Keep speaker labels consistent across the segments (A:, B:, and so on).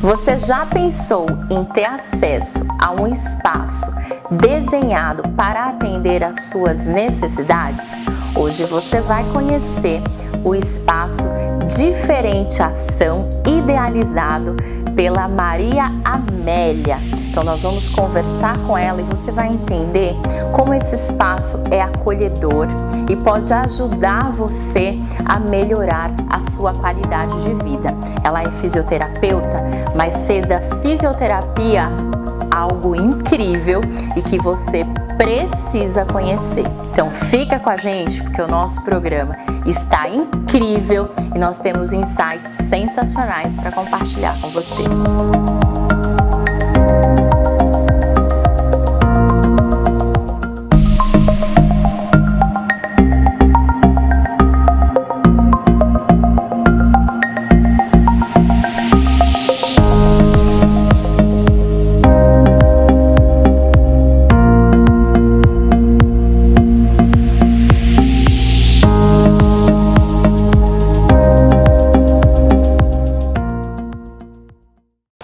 A: Você já pensou em ter acesso a um espaço desenhado para atender às suas necessidades? Hoje você vai conhecer o espaço Diferenciação, idealizado pela Maria Amélia. Então nós vamos conversar com ela e você vai entender como esse espaço é acolhedor e pode ajudar você a melhorar a sua qualidade de vida. Ela é fisioterapeuta, mas fez da fisioterapia algo incrível e que você precisa conhecer. Então fica com a gente porque o nosso programa está incrível e nós temos insights sensacionais para compartilhar com você.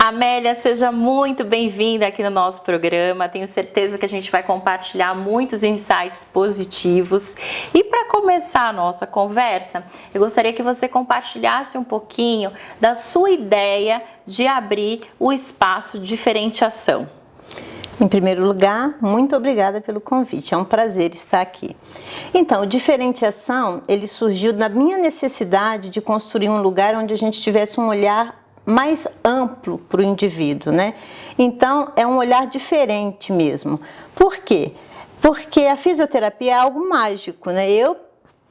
A: Amélia, seja muito bem-vinda aqui no nosso programa. Tenho certeza que a gente vai compartilhar muitos insights positivos. E para começar a nossa conversa, eu gostaria que você compartilhasse um pouquinho da sua ideia de abrir o espaço Diferenciação.
B: Em primeiro lugar, muito obrigada pelo convite, é um prazer estar aqui. Então, o Diferenciação, ele surgiu da minha necessidade de construir um lugar onde a gente tivesse um olhar mais amplo para o indivíduo, né? Então, é um olhar diferente mesmo. Por quê? Porque a fisioterapia é algo mágico, né? Eu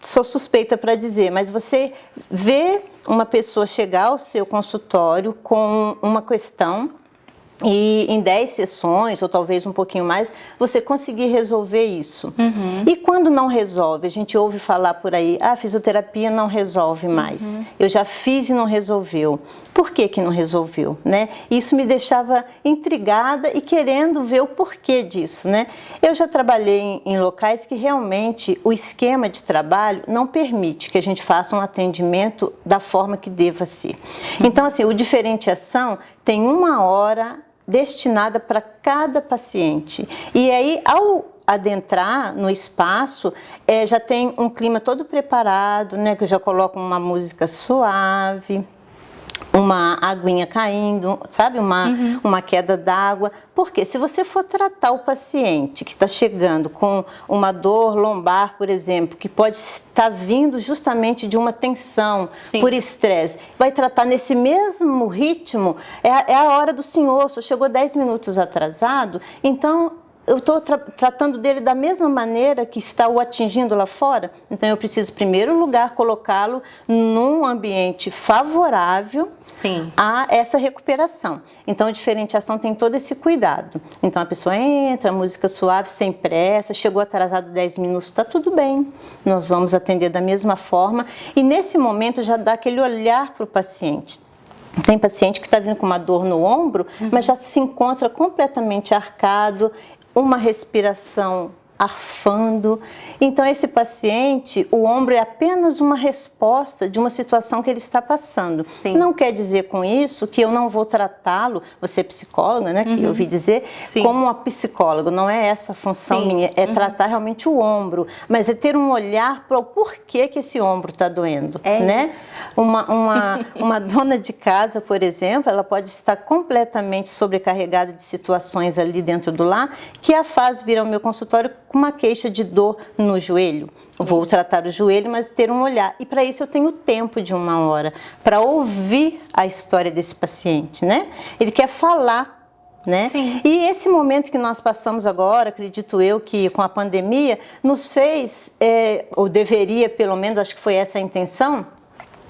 B: sou suspeita para dizer, mas você vê uma pessoa chegar ao seu consultório com uma questão e em 10 sessões, ou talvez um pouquinho mais, você conseguir resolver isso. E quando não resolve, a gente ouve falar por aí, a fisioterapia não resolve mais. Eu já fiz e não resolveu. Por que que não resolveu, né? Isso me deixava intrigada e querendo ver o porquê disso, né? Eu já trabalhei em locais que realmente o esquema de trabalho não permite que a gente faça um atendimento da forma que deva ser. Então, assim, o Diferenciação tem 1 hora destinada para cada paciente. E aí, ao adentrar no espaço, já tem um clima todo preparado, né? Que eu já coloco uma música suave, uma aguinha caindo, sabe? Uma queda d'água. Porque se você for tratar o paciente que está chegando com uma dor lombar, por exemplo, que pode estar vindo justamente de uma tensão por estresse, vai tratar nesse mesmo ritmo, é a hora do senhor, só chegou 10 minutos atrasado, então eu estou tratando dele da mesma maneira que está o atingindo lá fora. Então eu preciso, em primeiro lugar, colocá-lo num ambiente favorável a essa recuperação. Então a Diferenciação tem todo esse cuidado. Então a pessoa entra, música suave, sem pressa, chegou atrasado 10 minutos, está tudo bem. Nós vamos atender da mesma forma e nesse momento já dá aquele olhar para o paciente. Tem paciente que está vindo com uma dor no ombro, mas já se encontra completamente arcado, uma respiração arfando. Então esse paciente, o ombro é apenas uma resposta de uma situação que ele está passando. Não quer dizer com isso que eu não vou tratá-lo, você é psicóloga, né, que eu ouvi dizer, como uma psicóloga, não é essa a função minha, é tratar realmente o ombro, mas é ter um olhar para o porquê que esse ombro está doendo, né? Uma dona de casa, por exemplo, ela pode estar completamente sobrecarregada de situações ali dentro do lar, que a faz vir ao meu consultório com uma queixa de dor no joelho. Vou tratar o joelho, mas ter um olhar. E para isso eu tenho tempo de 1 hora para ouvir a história desse paciente, né? Ele quer falar, né? E esse momento que nós passamos agora, acredito eu que com a pandemia, nos fez, ou deveria pelo menos, acho que foi essa a intenção,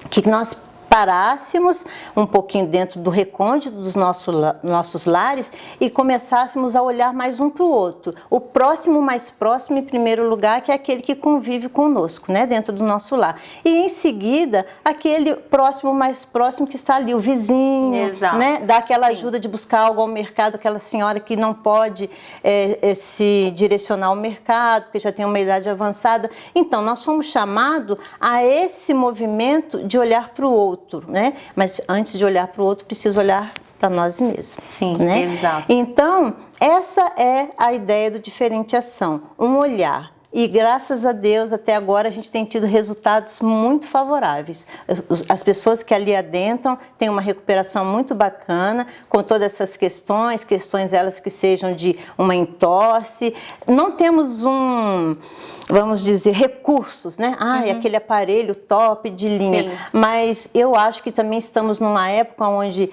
B: que nós parássemos um pouquinho dentro do recôndito dos nossos lares e começássemos a olhar mais um para o outro. O próximo mais próximo, em primeiro lugar, que é aquele que convive conosco, né, dentro do nosso lar. E em seguida, aquele próximo mais próximo que está ali, o vizinho, né, dá aquela ajuda de buscar algo ao mercado, aquela senhora que não pode se direcionar ao mercado, porque já tem uma idade avançada. Então, nós somos chamados a esse movimento de olhar para o outro, né? Mas antes de olhar para o outro, preciso olhar para nós mesmos.
A: Sim,
B: né?
A: Exato.
B: Então, essa é a ideia do diferenciação, um olhar. E graças a Deus, até agora, a gente tem tido resultados muito favoráveis. As pessoas que ali adentram têm uma recuperação muito bacana, com todas essas questões elas que sejam de uma entorse. Não temos vamos dizer, recursos, né? Aquele aparelho top de linha.
A: Sim.
B: Mas eu acho que também estamos numa época onde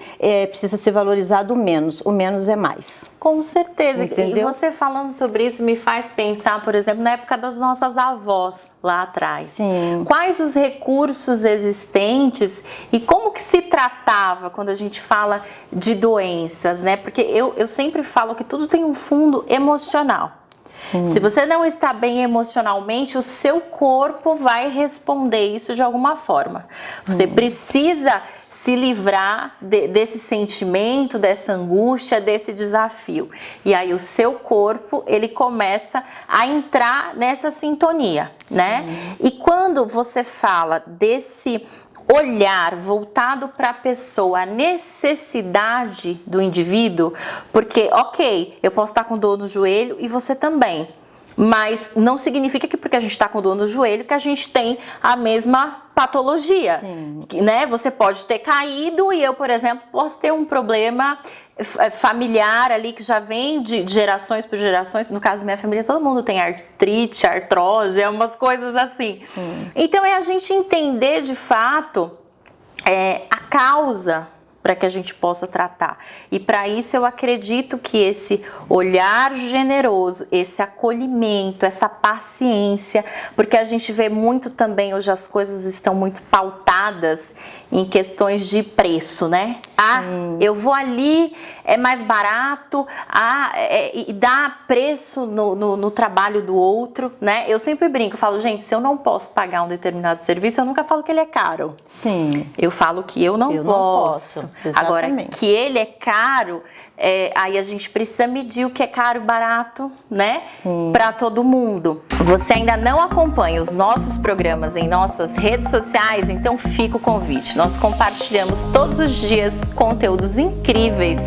B: precisa ser valorizado o menos é mais.
A: Com certeza.
B: Entendeu?
A: E você falando sobre isso me faz pensar, por exemplo, na época das nossas avós lá atrás.
B: Sim.
A: Quais os recursos existentes e como que se tratava quando a gente fala de doenças, né? Porque eu sempre falo que tudo tem um fundo emocional.
B: Sim.
A: Se você não está bem emocionalmente, o seu corpo vai responder isso de alguma forma. Você precisa se livrar desse sentimento, dessa angústia, desse desafio. E aí o seu corpo, ele começa a entrar nessa sintonia, né? E quando você fala desse olhar voltado para a pessoa, a necessidade do indivíduo, porque, ok, eu posso estar com dor no joelho e você também, mas não significa que porque a gente está com dor no joelho que a gente tem a mesma patologia, né? Você pode ter caído e eu, por exemplo, posso ter um problema familiar ali que já vem de gerações por gerações. No caso da minha família, todo mundo tem artrite, artrose, umas coisas assim. Então é a gente entender de fato a causa para que a gente possa tratar. E para isso eu acredito que esse olhar generoso, esse acolhimento, essa paciência, porque a gente vê muito também, hoje as coisas estão muito pautadas em questões de preço, né? Eu vou ali, é mais barato, e dá preço no trabalho do outro, né? Eu sempre brinco, falo, gente, se eu não posso pagar um determinado serviço, eu nunca falo que ele é caro.
B: Sim.
A: Eu falo que eu não posso. Agora, que ele é caro, aí a gente precisa medir o que é caro e barato, né? Para todo mundo. Você ainda não acompanha os nossos programas em nossas redes sociais? Então fica o convite. Nós compartilhamos todos os dias conteúdos incríveis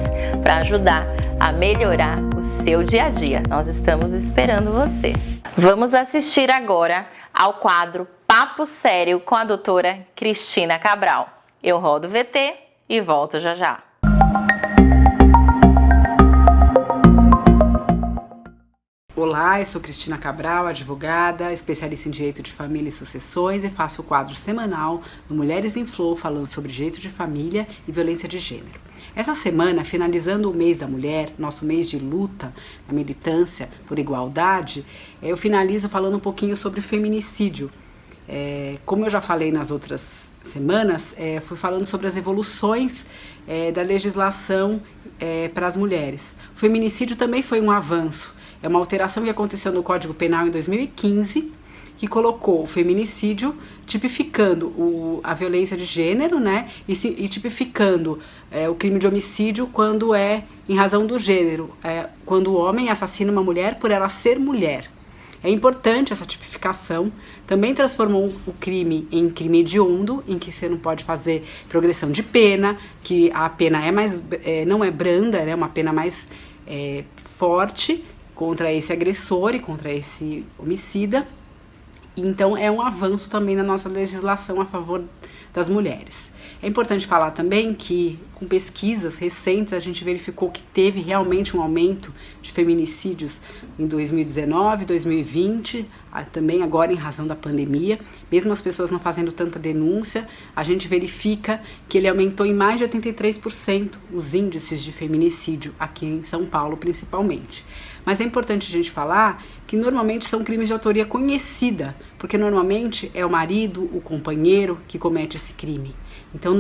A: para ajudar a melhorar o seu dia a dia. Nós estamos esperando você. Vamos assistir agora ao quadro Papo Sério com a doutora Cristina Cabral. Eu rodo o VT e volto já já.
C: Olá, eu sou Cristina Cabral, advogada, especialista em Direito de Família e Sucessões e faço o quadro semanal do Mulheres em Flow falando sobre direito de família e violência de gênero. Essa semana, finalizando o mês da mulher, nosso mês de luta, a militância por igualdade, eu finalizo falando um pouquinho sobre feminicídio. Como eu já falei nas outras semanas, fui falando sobre as evoluções da legislação para as mulheres. O feminicídio também foi um avanço. É uma alteração que aconteceu no Código Penal em 2015, que colocou o feminicídio tipificando a violência de gênero, né? E tipificando o crime de homicídio quando é em razão do gênero, quando o homem assassina uma mulher por ela ser mulher. É importante essa tipificação, também transformou o crime em crime hediondo, em que você não pode fazer progressão de pena, que a pena não é branda, é uma pena mais forte contra esse agressor e contra esse homicida. Então é um avanço também na nossa legislação a favor das mulheres. É importante falar também que com pesquisas recentes a gente verificou que teve realmente um aumento de feminicídios em 2019, 2020, também agora em razão da pandemia. Mesmo as pessoas não fazendo tanta denúncia, a gente verifica que ele aumentou em mais de 83% os índices de feminicídio aqui em São Paulo principalmente. Mas é importante a gente falar que normalmente são crimes de autoria conhecida, porque normalmente é o marido, o companheiro que comete esse crime. Então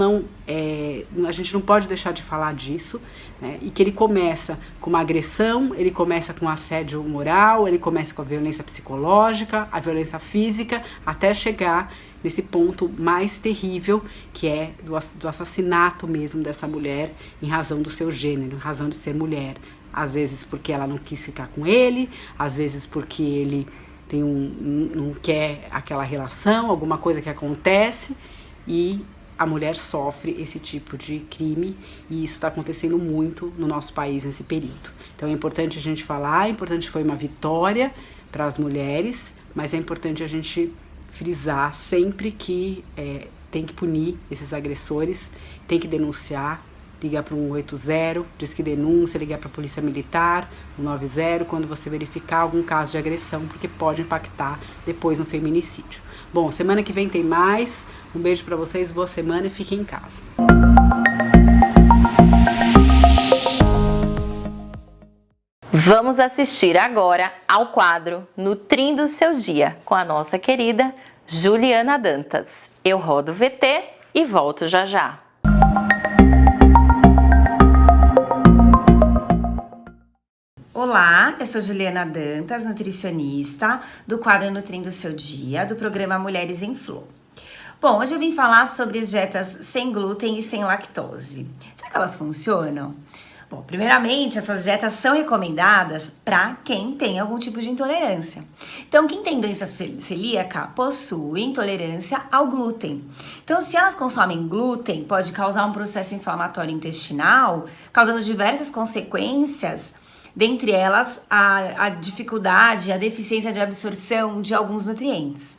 C: a gente não pode deixar de falar disso, né? E que ele começa com uma agressão, ele começa com assédio moral, ele começa com a violência psicológica, a violência física, até chegar nesse ponto mais terrível, que é do assassinato mesmo dessa mulher em razão do seu gênero, em razão de ser mulher. Às vezes porque ela não quis ficar com ele, às vezes porque ele não quer aquela relação, alguma coisa que acontece, e a mulher sofre esse tipo de crime e isso está acontecendo muito no nosso país nesse período. Então é importante a gente falar, é importante, foi uma vitória para as mulheres, mas é importante a gente frisar sempre que tem que punir esses agressores, tem que denunciar, ligar para o 180, diz que denúncia, ligar para a Polícia Militar, o 90, quando você verificar algum caso de agressão, porque pode impactar depois no feminicídio. Bom, semana que vem tem mais. Um beijo para vocês, boa semana e fiquem em casa.
A: Vamos assistir agora ao quadro Nutrindo o Seu Dia, com a nossa querida Juliana Dantas. Eu rodo o VT e volto já já.
D: Olá, eu sou Juliana Dantas, nutricionista do quadro Nutrindo o Seu Dia, do programa Mulheres em Flow. Bom, hoje eu vim falar sobre as dietas sem glúten e sem lactose. Será que elas funcionam? Bom, primeiramente, essas dietas são recomendadas para quem tem algum tipo de intolerância. Então, quem tem doença celíaca possui intolerância ao glúten. Então, se elas consomem glúten, pode causar um processo inflamatório intestinal, causando diversas consequências, dentre elas a dificuldade, a deficiência de absorção de alguns nutrientes.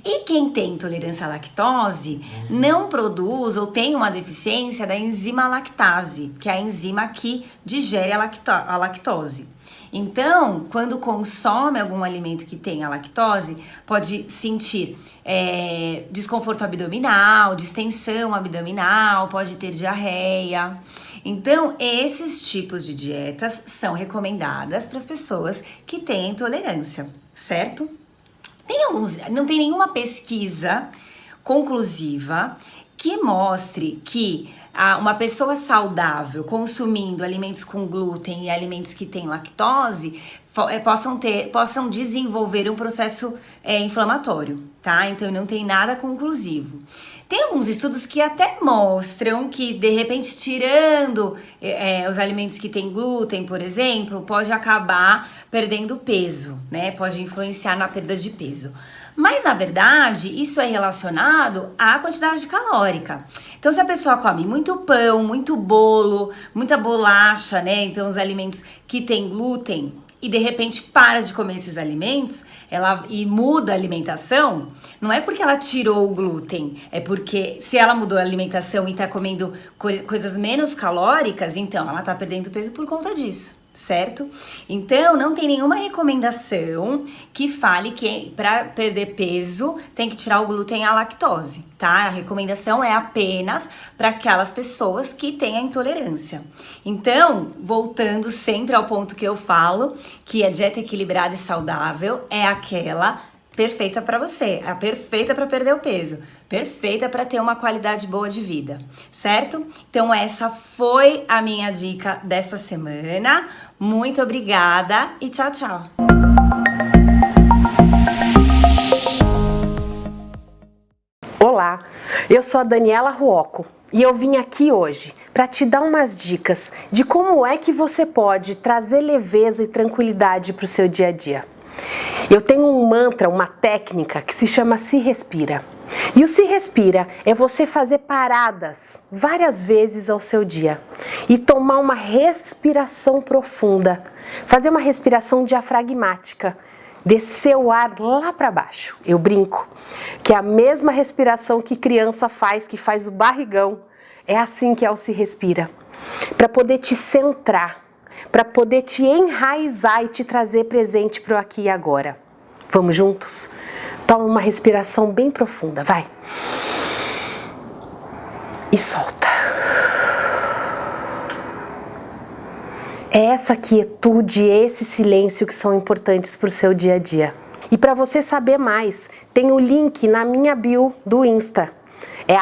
D: E quem tem intolerância à lactose não produz ou tem uma deficiência da enzima lactase, que é a enzima que digere a lactose. Então, quando consome algum alimento que tenha lactose, pode sentir desconforto abdominal, distensão abdominal, pode ter diarreia. Então, esses tipos de dietas são recomendadas para as pessoas que têm intolerância, certo? Não tem nenhuma pesquisa conclusiva que mostre que uma pessoa saudável consumindo alimentos com glúten e alimentos que têm lactose possam desenvolver um processo inflamatório, tá? Então não tem nada conclusivo. Tem alguns estudos que até mostram que, de repente, tirando os alimentos que têm glúten, por exemplo, pode acabar perdendo peso, né? Pode influenciar na perda de peso. Mas, na verdade, isso é relacionado à quantidade calórica. Então, se a pessoa come muito pão, muito bolo, muita bolacha, né? Então, os alimentos que têm glúten, e de repente para de comer esses alimentos e muda a alimentação, não é porque ela tirou o glúten, é porque se ela mudou a alimentação e tá comendo coisas menos calóricas, então ela tá perdendo peso por conta disso, certo? Então não tem nenhuma recomendação que fale que para perder peso tem que tirar o glúten e a lactose, tá? A recomendação é apenas para aquelas pessoas que têm a intolerância. Então, voltando sempre ao ponto que eu falo, que a dieta equilibrada e saudável é aquela perfeita para você, a perfeita para perder o peso, perfeita para ter uma qualidade boa de vida, certo? Então essa foi a minha dica dessa semana. Muito obrigada e tchau, tchau!
E: Olá, eu sou a Daniela Ruocco e eu vim aqui hoje para te dar umas dicas de como é que você pode trazer leveza e tranquilidade para o seu dia a dia. Eu tenho um mantra, uma técnica que se chama Se Respira. E o Se Respira é você fazer paradas várias vezes ao seu dia e tomar uma respiração profunda, fazer uma respiração diafragmática, descer o ar lá para baixo. Eu brinco que é a mesma respiração que criança faz, que faz o barrigão, é assim que é o Se Respira, para poder te centrar, para poder te enraizar e te trazer presente para o aqui e agora. Vamos juntos? Toma uma respiração bem profunda, vai. E solta. É essa quietude, esse silêncio que são importantes para o seu dia a dia. E para você saber mais, tem o link na minha bio do Insta. É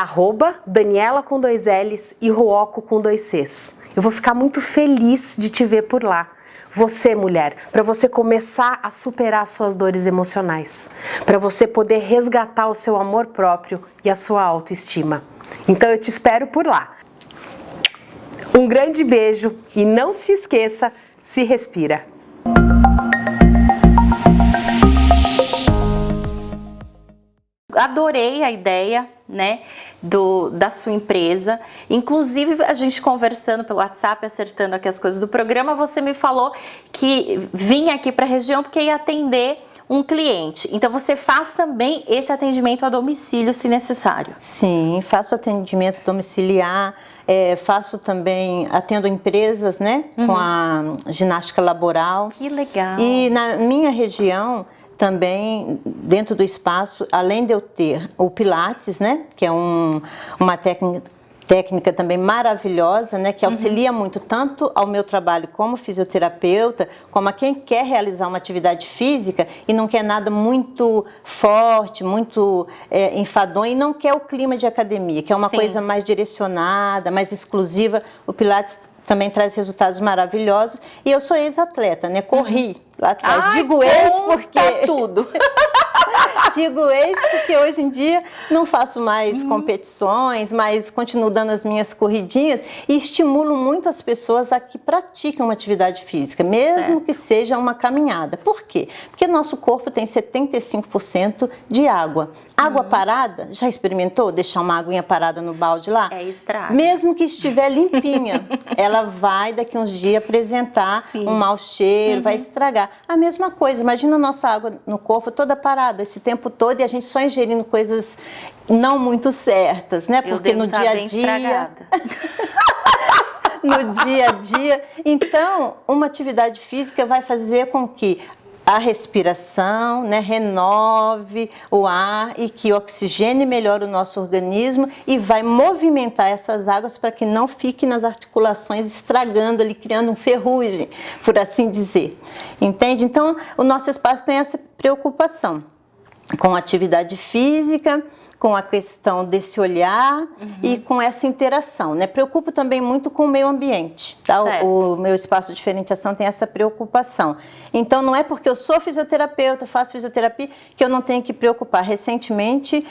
E: @Daniela com 2 L's e Ruocco com 2 C's. Eu vou ficar muito feliz de te ver por lá. Você, mulher, para você começar a superar suas dores emocionais, para você poder resgatar o seu amor próprio e a sua autoestima. Então eu te espero por lá. Um grande beijo e não se esqueça, se respira.
A: adorei a ideia, né, da sua empresa. Inclusive, a gente conversando pelo WhatsApp, acertando aqui as coisas do programa, você me falou que vinha aqui para a região porque ia atender um cliente. Então, você faz também esse atendimento a domicílio, se necessário?
B: Sim, faço atendimento domiciliar, faço também, atendo empresas, né, com a ginástica laboral.
A: Que legal!
B: E na minha região, também, dentro do espaço, além de eu ter o Pilates, né, que é uma técnica também maravilhosa, né, que auxilia muito tanto ao meu trabalho como fisioterapeuta, como a quem quer realizar uma atividade física e não quer nada muito forte, muito enfadonho, e não quer o clima de academia, que é uma coisa mais direcionada, mais exclusiva. O Pilates também traz resultados maravilhosos. E eu sou ex-atleta, né? Corri lá atrás.
A: Ai,
B: digo ex porque...
A: tudo.
B: Digo ex porque hoje em dia não faço mais competições, mas continuo dando as minhas corridinhas e estimulo muito as pessoas a que pratiquem uma atividade física, mesmo que seja uma caminhada. Por quê? Porque nosso corpo tem 75% de água. Água parada, já experimentou deixar uma aguinha parada no balde lá?
A: Estraga.
B: Mesmo que estiver limpinha, ela vai daqui uns dias apresentar um mau cheiro, vai estragar. A mesma coisa, imagina a nossa água no corpo toda parada esse tempo todo e a gente só ingerindo coisas não muito certas, né? Porque no dia a dia... no dia a dia. Então, uma atividade física vai fazer com que a respiração, né, renove o ar e que oxigene melhor o nosso organismo e vai movimentar essas águas para que não fique nas articulações estragando ali, criando um ferrugem, por assim dizer. Entende? Então, o nosso espaço tem essa preocupação com a atividade física, com a questão desse olhar e com essa interação, né? Preocupo também muito com o meio ambiente, tá? O meu espaço de diferenciação tem essa preocupação. Então, não é porque eu sou fisioterapeuta, faço fisioterapia, que eu não tenho que preocupar. Recentemente,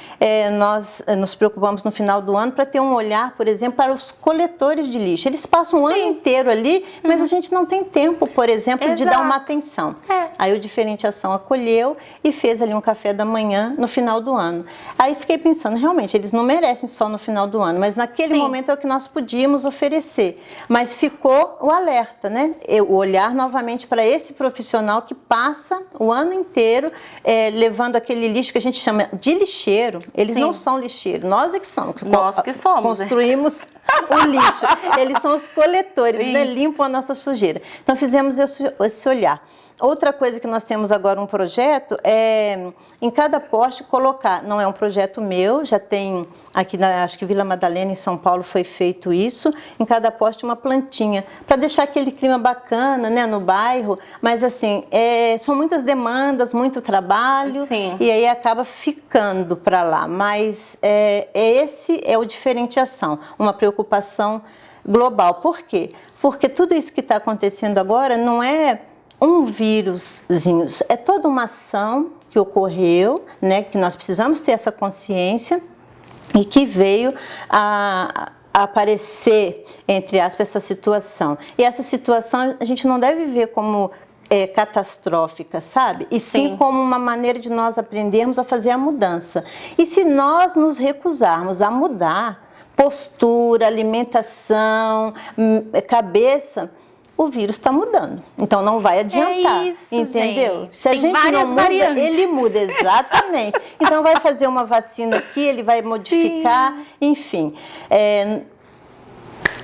B: nós nos preocupamos no final do ano para ter um olhar, por exemplo, para os coletores de lixo. Eles passam o ano inteiro ali, mas a gente não tem tempo, por exemplo, de dar uma atenção. Aí o Diferenciação acolheu e fez ali um café da manhã no final do ano. Aí fiquei pensando, realmente, eles não merecem só no final do ano, mas naquele momento é o que nós podíamos oferecer. Mas ficou o alerta, né? O olhar novamente para esse profissional que passa o ano inteiro levando aquele lixo que a gente chama de lixeiro. Eles não são lixeiros, nós é que somos.
A: Nós que somos.
B: Construímos o lixo. Eles são os coletores, né? Limpam a nossa sujeira. Então fizemos esse olhar. Outra coisa que nós temos agora um projeto é em cada poste colocar, não é um projeto meu, já tem aqui acho que Vila Madalena em São Paulo foi feito isso, em cada poste uma plantinha, para deixar aquele clima bacana, né, no bairro, mas assim, são muitas demandas, muito trabalho, e aí acaba ficando para lá, mas esse é o Diferenciação, uma preocupação global. Por quê? Porque tudo isso que está acontecendo agora não é um víruszinho, é toda uma ação que ocorreu, né, que nós precisamos ter essa consciência e que veio a aparecer, entre aspas, essa situação. E essa situação a gente não deve ver como catastrófica, sabe? E sim como uma maneira de nós aprendermos a fazer a mudança. E se nós nos recusarmos a mudar postura, alimentação, cabeça, o vírus está mudando, então não vai adiantar, entendeu?
A: Gente.
B: Se a gente não muda, ele muda, exatamente. Então vai fazer uma vacina aqui, ele vai modificar, enfim.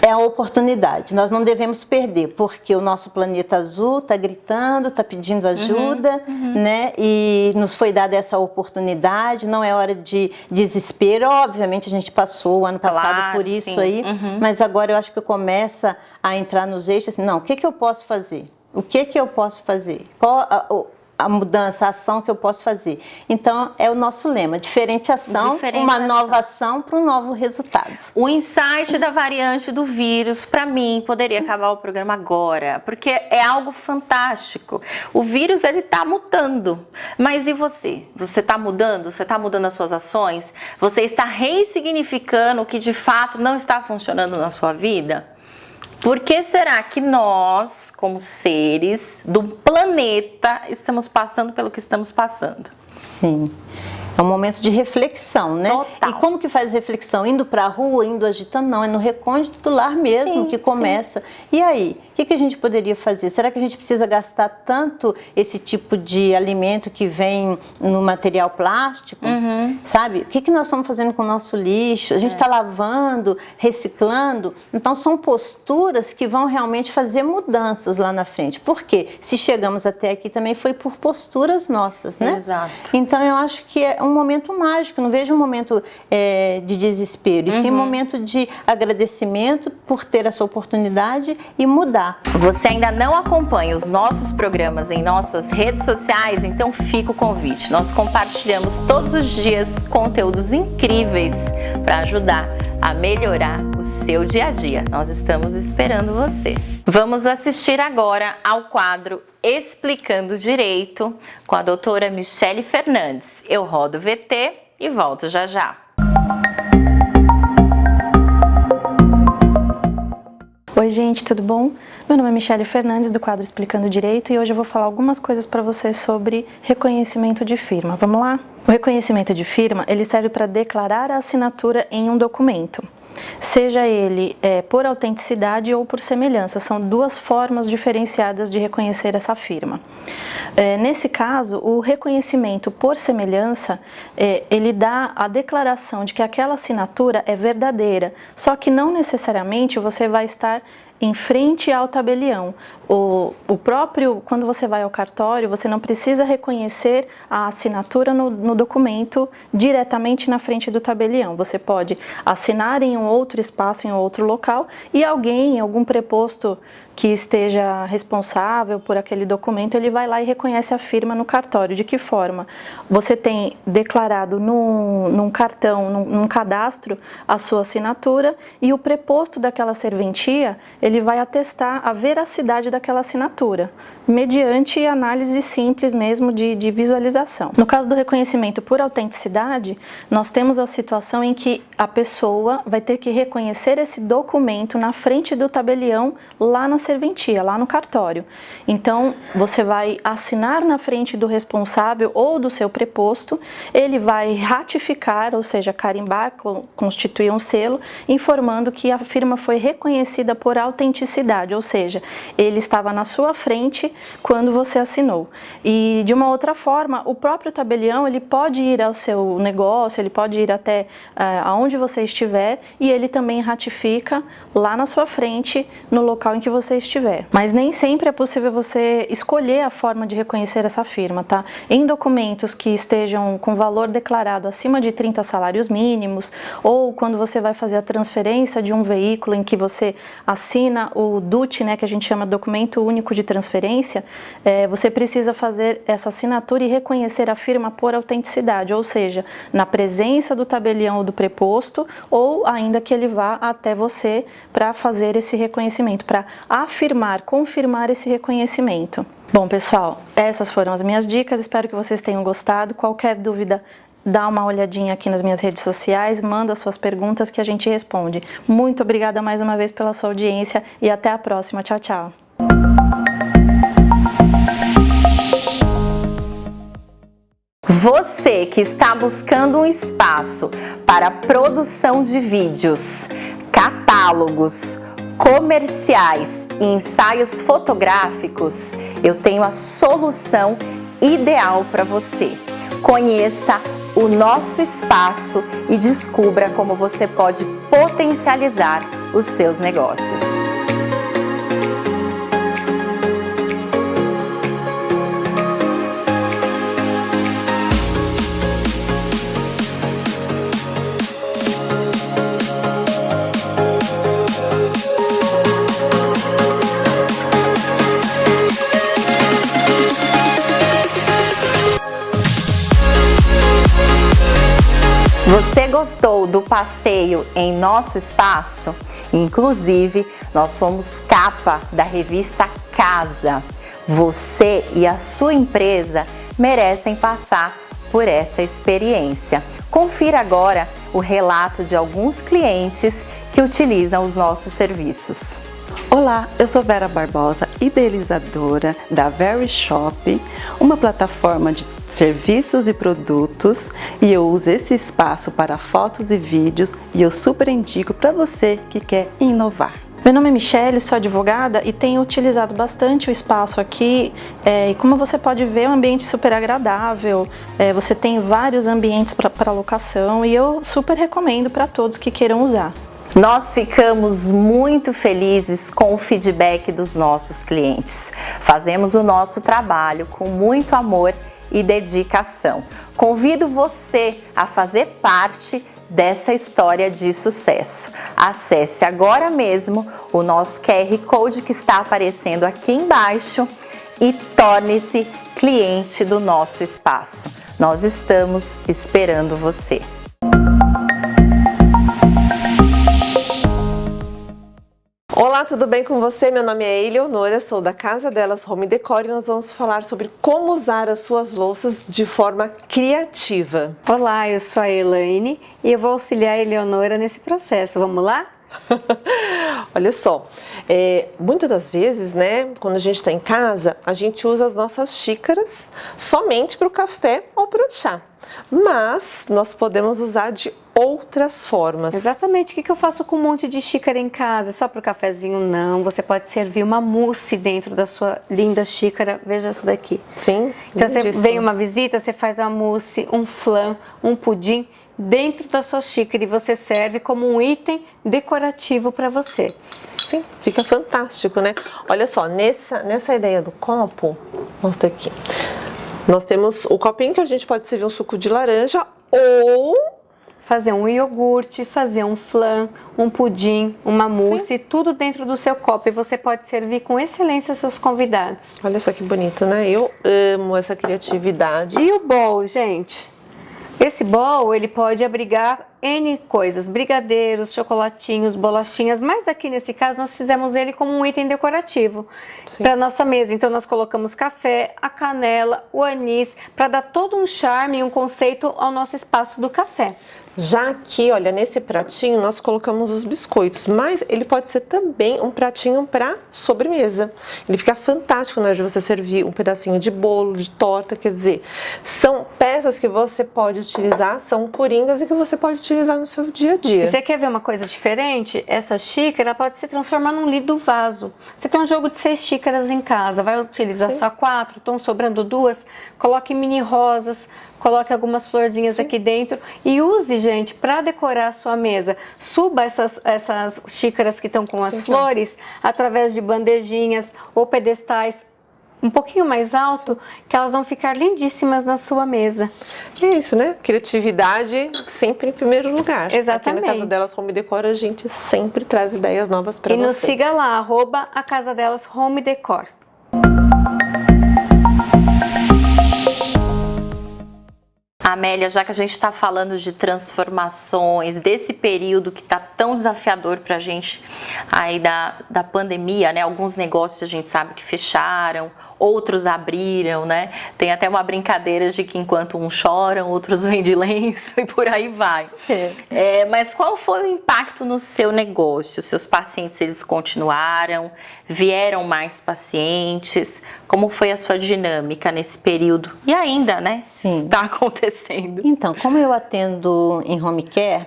B: É a oportunidade, nós não devemos perder, porque o nosso planeta azul está gritando, está pedindo ajuda, né? E nos foi dada essa oportunidade, não é hora de desespero. Obviamente a gente passou o ano passado por isso aí, mas agora eu acho que começa a entrar nos eixos assim, não, o que eu posso fazer? O que eu posso fazer? Qual a mudança, a ação que eu posso fazer? Então, é o nosso lema, diferenciação. Uma nova ação para um novo resultado.
A: O insight da variante do vírus, para mim, poderia acabar o programa agora, porque é algo fantástico. O vírus, ele tá mutando, mas e você? Você tá mudando? Você tá mudando as suas ações? Você está ressignificando o que de fato não está funcionando na sua vida? Por que será que nós, como seres do planeta, estamos passando pelo que estamos passando?
B: Sim. É um momento de reflexão, né?
A: Total.
B: E como que faz reflexão? Indo para a rua, indo agitando? Não, é no recôndito do lar mesmo
A: Sim,
B: que começa. E aí, o que a gente poderia fazer? Será que a gente precisa gastar tanto esse tipo de alimento que vem no material plástico? Sabe? O que nós estamos fazendo com o nosso lixo? A gente está lavando, reciclando? Então, são posturas que vão realmente fazer mudanças lá na frente. Por quê? Se chegamos até aqui também foi por posturas nossas, né?
A: Exato.
B: Então, eu acho que é um momento mágico, não vejo um momento de desespero, e sim um momento de agradecimento por ter essa oportunidade e mudar.
A: Você ainda não acompanha os nossos programas em nossas redes sociais? Então fica o convite. Nós compartilhamos todos os dias conteúdos incríveis para ajudar a melhorar o seu dia a dia. Nós estamos esperando você. Vamos assistir agora ao quadro Explicando Direito com a doutora Michele Fernandes. Eu rodo o VT e volto já já.
F: Oi gente, tudo bom? Meu nome é Michele Fernandes do quadro Explicando Direito e hoje eu vou falar algumas coisas para você sobre reconhecimento de firma. Vamos lá? O reconhecimento de firma, ele serve para declarar a assinatura em um documento. Seja ele por autenticidade ou por semelhança, são duas formas diferenciadas de reconhecer essa firma. Nesse caso, o reconhecimento por semelhança, ele dá a declaração de que aquela assinatura é verdadeira, só que não necessariamente você vai estar em frente ao tabelião. O próprio, quando você vai ao cartório, você não precisa reconhecer a assinatura no documento diretamente na frente do tabelião. Você pode assinar em um outro espaço, em um outro local, e alguém, algum preposto que esteja responsável por aquele documento, ele vai lá e reconhece a firma no cartório. De que forma? Você tem declarado num cartão, num cadastro, a sua assinatura, e o preposto daquela serventia, ele vai atestar a veracidade daquela assinatura, mediante análise simples mesmo de visualização. No caso do reconhecimento por autenticidade, nós temos a situação em que a pessoa vai ter que reconhecer esse documento na frente do tabelião, lá na serventia, lá no cartório. Então, você vai assinar na frente do responsável ou do seu preposto, ele vai ratificar, ou seja, carimbar, constituir um selo, informando que a firma foi reconhecida por autenticidade, ou seja, ele estava na sua frente quando você assinou. E de uma outra forma, o próprio tabelião, ele pode ir ao seu negócio, ele pode ir até aonde você estiver, e ele também ratifica lá na sua frente, no local em que você estiver. Mas nem sempre é possível você escolher a forma de reconhecer essa firma, tá? Em documentos que estejam com valor declarado acima de 30 salários mínimos, ou quando você vai fazer a transferência de um veículo em que você assina o DUT, né, que a gente chama Documento Único de Transferência, você precisa fazer essa assinatura e reconhecer a firma por autenticidade, ou seja, na presença do tabelião ou do preposto, ou ainda que ele vá até você para fazer esse reconhecimento, para afirmar, confirmar esse reconhecimento. Bom, pessoal, essas foram as minhas dicas, espero que vocês tenham gostado. Qualquer dúvida, dá uma olhadinha aqui nas minhas redes sociais, manda suas perguntas que a gente responde. Muito obrigada mais uma vez pela sua audiência e até a próxima. Tchau, tchau.
A: Você que está buscando um espaço para produção de vídeos, catálogos, comerciais e ensaios fotográficos, eu tenho a solução ideal para você. Conheça o nosso espaço e descubra como você pode potencializar os seus negócios. Você gostou do passeio em nosso espaço? Inclusive, nós somos capa da revista Casa. Você e a sua empresa merecem passar por essa experiência. Confira agora o relato de alguns clientes que utilizam os nossos serviços.
G: Olá, eu sou Vera Barbosa, idealizadora da Very Shop, uma plataforma de serviços e produtos, e eu uso esse espaço para fotos e vídeos, e eu super indico para você que quer inovar.
F: Meu nome é Michele, sou advogada e tenho utilizado bastante o espaço aqui, e como você pode ver, é um ambiente super agradável, você tem vários ambientes para locação e eu super recomendo para todos que queiram usar.
A: Nós ficamos muito felizes com o feedback dos nossos clientes. Fazemos o nosso trabalho com muito amor e dedicação. Convido você a fazer parte dessa história de sucesso. Acesse agora mesmo o nosso QR Code que está aparecendo aqui embaixo e torne-se cliente do nosso espaço. Nós estamos esperando você.
E: Olá, tudo bem com você? Meu nome é Eleonora, sou da Casa Delas Home Decor e nós vamos falar sobre como usar as suas louças de forma criativa.
H: Olá, eu sou a Elaine e eu vou auxiliar a Eleonora nesse processo. Vamos lá?
E: Olha só, muitas das vezes, né, quando a gente está em casa, a gente usa as nossas xícaras somente para o café ou para o chá. Mas nós podemos usar de outras formas.
H: Exatamente. O que eu faço com um monte de xícara em casa? Só para o cafezinho? Não. Você pode servir uma mousse dentro da sua linda xícara. Veja isso daqui.
E: Sim.
H: Então você vem uma visita, você faz uma mousse, um flan, um pudim dentro da sua xícara e você serve como um item decorativo para você.
E: Sim, fica fantástico, né? Olha só, nessa ideia do copo, mostra aqui. Nós temos o copinho que a gente pode servir um suco de laranja ou
H: fazer um iogurte, fazer um flan, um pudim, uma mousse, sim, tudo dentro do seu copo. E você pode servir com excelência seus convidados.
E: Olha só que bonito, né? Eu amo essa criatividade.
H: E o bowl, gente? Esse bowl, ele pode abrigar N coisas, brigadeiros, chocolatinhos, bolachinhas, mas aqui nesse caso nós fizemos ele como um item decorativo para nossa mesa. Então nós colocamos café, a canela, o anis, para dar todo um charme e um conceito ao nosso espaço do café.
E: Já aqui, olha, nesse pratinho nós colocamos os biscoitos, mas ele pode ser também um pratinho para sobremesa. Ele fica fantástico na hora de você servir um pedacinho de bolo, de torta, quer dizer, são peças que você pode utilizar, são coringas e que você pode utilizar no seu dia a dia.
H: Você quer ver uma coisa diferente? Essa xícara pode se transformar num lindo vaso. Você tem um jogo de 6 xícaras em casa, vai utilizar só 4, estão sobrando 2, coloque mini rosas, coloque algumas florzinhas aqui dentro e use, gente, para decorar a sua mesa. Suba essas xícaras que estão com as flores através de bandejinhas ou pedestais um pouquinho mais alto, que elas vão ficar lindíssimas na sua mesa.
E: É isso, né? Criatividade sempre em primeiro lugar.
H: Exatamente.
E: Aqui na Casa Delas Home Decor a gente sempre traz ideias novas para você.
H: E nos siga lá, @a Casa Delas Home Decor.
A: Amélia, já que a gente está falando de transformações, desse período que está tão desafiador para a gente aí da pandemia, né? Alguns negócios a gente sabe que fecharam, outros abriram, né? Tem até uma brincadeira de que enquanto uns choram, outros vendem lenço e por aí vai. Mas qual foi o impacto no seu negócio? Seus pacientes, eles continuaram? Vieram mais pacientes? Como foi a sua dinâmica nesse período? E ainda, né?
B: Sim.
A: Está acontecendo.
B: Então, como eu atendo em home care,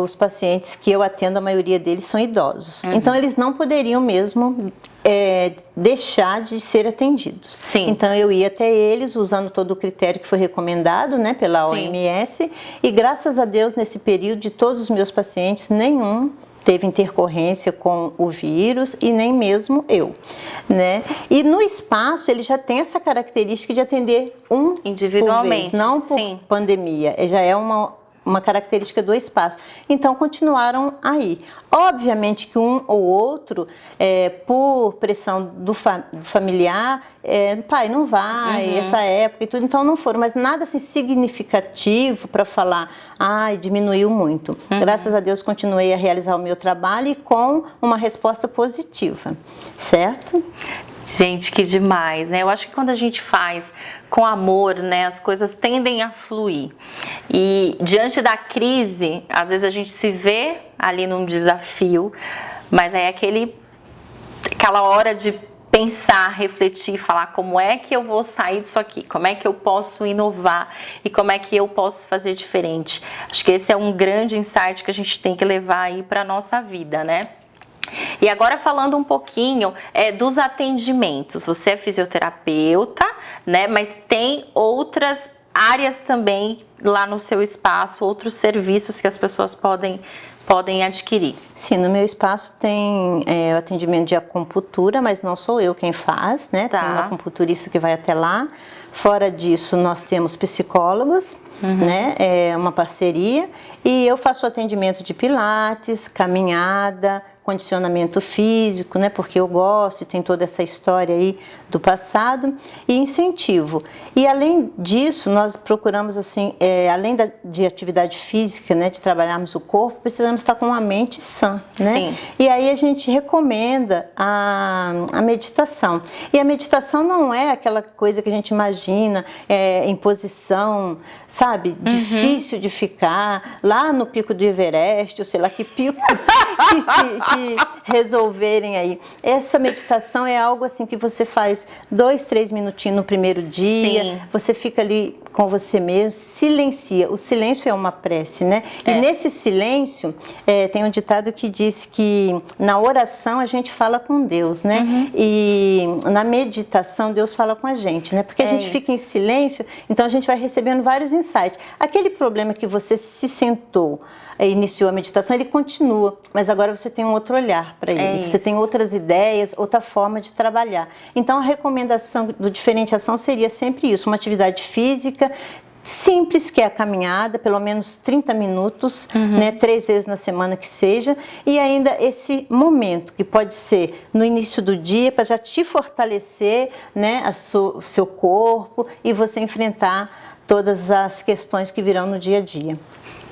B: os pacientes que eu atendo, a maioria deles são idosos. Então, eles não poderiam mesmo deixar de ser atendidos.
A: Sim.
B: Então, eu ia até eles usando todo o critério que foi recomendado, né, pela OMS. E graças a Deus, nesse período, de todos os meus pacientes, nenhum teve intercorrência com o vírus e nem mesmo eu, né? E no espaço ele já tem essa característica de atender
A: individualmente,
B: por vez, não por pandemia, já é uma característica do espaço. Então, continuaram aí. Obviamente que um ou outro, por pressão do familiar, pai, não vai, essa época e tudo, então não foram, mas nada assim significativo para falar, diminuiu muito. Graças a Deus, continuei a realizar o meu trabalho e com uma resposta positiva, certo?
A: Gente, que demais, né? Eu acho que quando a gente faz com amor, né, as coisas tendem a fluir. E diante da crise, às vezes a gente se vê ali num desafio, mas é aquela hora de pensar, refletir, falar como é que eu vou sair disso aqui, como é que eu posso inovar e como é que eu posso fazer diferente. Acho que esse é um grande insight que a gente tem que levar aí para nossa vida, né? E agora falando um pouquinho dos atendimentos. Você é fisioterapeuta, né? Mas tem outras áreas também lá no seu espaço, outros serviços que as pessoas podem adquirir.
B: Sim, no meu espaço tem o atendimento de acupuntura, mas não sou eu quem faz, né?
A: Tá.
B: Tem uma acupunturista que vai até lá. Fora disso, nós temos psicólogos, né? É uma parceria. E eu faço atendimento de pilates, caminhada, condicionamento físico, né? Porque eu gosto e tem toda essa história aí do passado, e incentivo. E além disso, nós procuramos assim, além de atividade física, né? De trabalharmos o corpo, precisamos estar com a mente sã, né?
A: Sim.
B: E aí a gente recomenda a meditação. E a meditação não é aquela coisa que a gente imagina, em posição, sabe? Difícil de ficar lá no pico do Everest, ou sei lá que pico que resolverem aí. Essa meditação é algo assim que você faz 2, 3 minutinhos no primeiro dia,
A: Sim.
B: você fica ali com você mesmo, silencia. O silêncio é uma prece, né? E nesse silêncio, tem um ditado que diz que na oração a gente fala com Deus, né? E na meditação Deus fala com a gente, né? Porque a gente fica em silêncio, então a gente vai recebendo vários insights. Aquele problema que você se sentou, iniciou a meditação, ele continua, mas agora você tem um outro olhar para ele, você tem outras ideias, outra forma de trabalhar. Então a recomendação do diferenciação seria sempre isso, uma atividade física simples, que é a caminhada, pelo menos 30 minutos, né, 3 vezes na semana que seja, e ainda esse momento, que pode ser no início do dia, para já te fortalecer, né, seu corpo, e você enfrentar todas as questões que virão no dia a dia.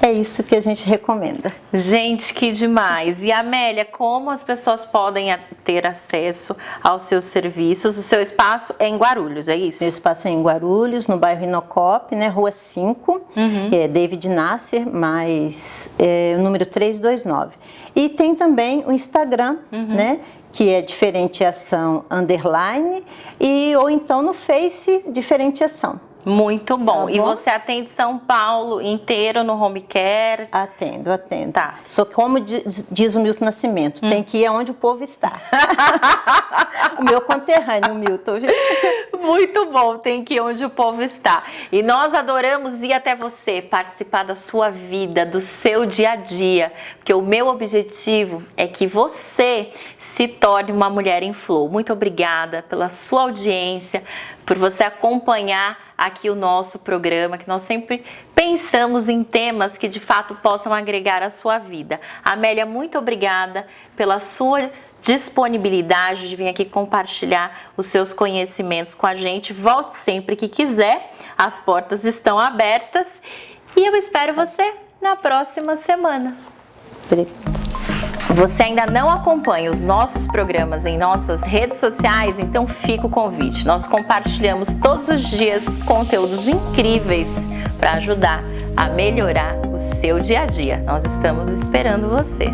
B: É isso que a gente recomenda.
A: Gente, que demais! E Amélia, como as pessoas podem ter acesso aos seus serviços? O seu espaço é em Guarulhos, é isso?
B: Meu espaço é em Guarulhos, no bairro Inocop, né, Rua 5, que é David Nasser, mais o número 329. E tem também o Instagram, né, que é Diferenciação _, ou então no Face Diferenciação.
A: Muito bom.
B: Tá
A: E
B: bom?
A: você atende São Paulo inteiro no home care?
B: Atendo.
A: Tá.
B: Só como diz o Milton Nascimento, tem que ir aonde o povo está. O meu conterrâneo, o Milton.
A: Muito bom, tem que ir onde o povo está. E nós adoramos ir até você, participar da sua vida, do seu dia a dia, porque o meu objetivo é que você se torne uma mulher em flow. Muito obrigada pela sua audiência, por você acompanhar aqui o nosso programa, que nós sempre pensamos em temas que de fato possam agregar a sua vida. Amélia, muito obrigada pela sua disponibilidade de vir aqui compartilhar os seus conhecimentos com a gente. Volte sempre que quiser, as portas estão abertas e eu espero você na próxima semana. Você ainda não acompanha os nossos programas em nossas redes sociais? Então fica o convite. Nós compartilhamos todos os dias conteúdos incríveis para ajudar a melhorar o seu dia a dia. Nós estamos esperando você.